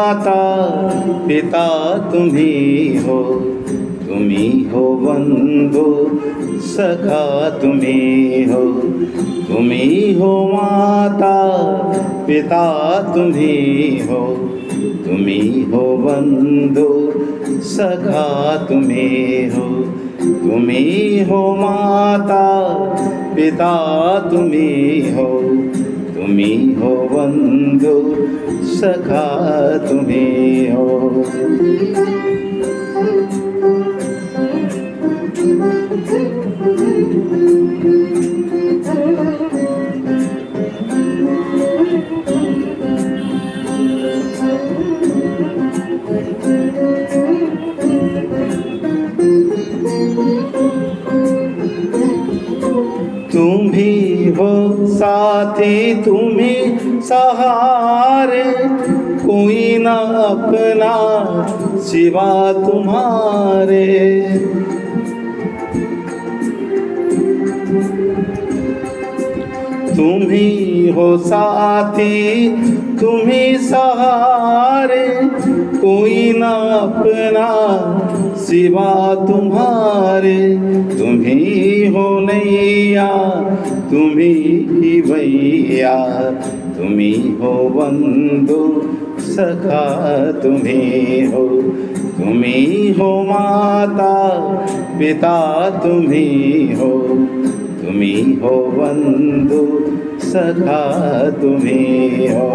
माता पिता तुम्ही हो, तुम्ही हो बंधु सखा तुम्ही हो, तुम्ही हो माता पिता तुम्ही हो, तुम्ही हो बंधु सखा तुम्ही हो, तुम्ही हो माता पिता तुम्ही हो, तुम्ही हो बंधु सखा तुम्ही हो। तुम्ही हो साथी तुम्ही सहारे, कोई ना अपना सिवा तुम्हारे। तुम्ही हो साथी तुम्ही सहारे, कोई ना अपना सिवा तुम्हारे। तुम्ही हो नैया तुम्ही ही भैया, तुम्ही हो बंधु सखा तुम्ही हो, तुम्ही हो माता पिता तुम्ही हो, तुम्ही हो बंधु सखा तुम्ही हो।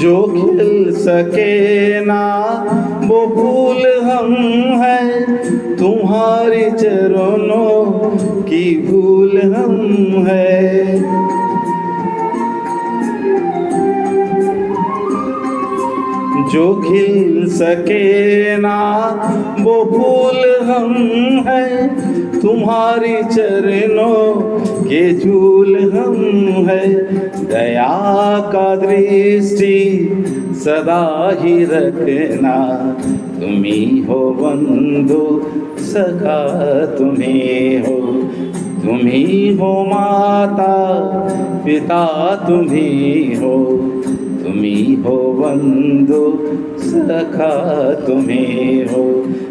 जो खिल सके ना वो फूल हम हैं, तुम्हारे चरणों की भूल हम हैं। जो खिल सके ना वो फूल हम हैं, तुम्हारी चरणों के झूल हम हैं। दया का दृष्टि सदा ही रखना, तुम्ही हो बंधु सखा तुम्ही हो, तुम्ही हो माता पिता तुम्ही हो, तुम्ही हो बंधु सखा तुम्ही हो,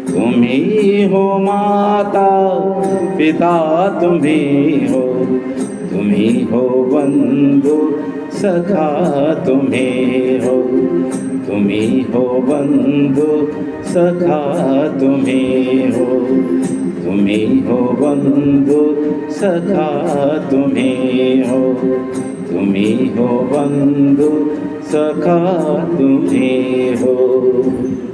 तुम्ही हो माता पिता तुम्ही हो, तुम्ही हो बंधु सखा तुम्ही हो, तुम्ही हो बंधु सखा तुम्ही हो, तुम्ही हो बंधु सखा तुम्ही हो, तुम्ही हो बंधु सखा तुम्ही हो।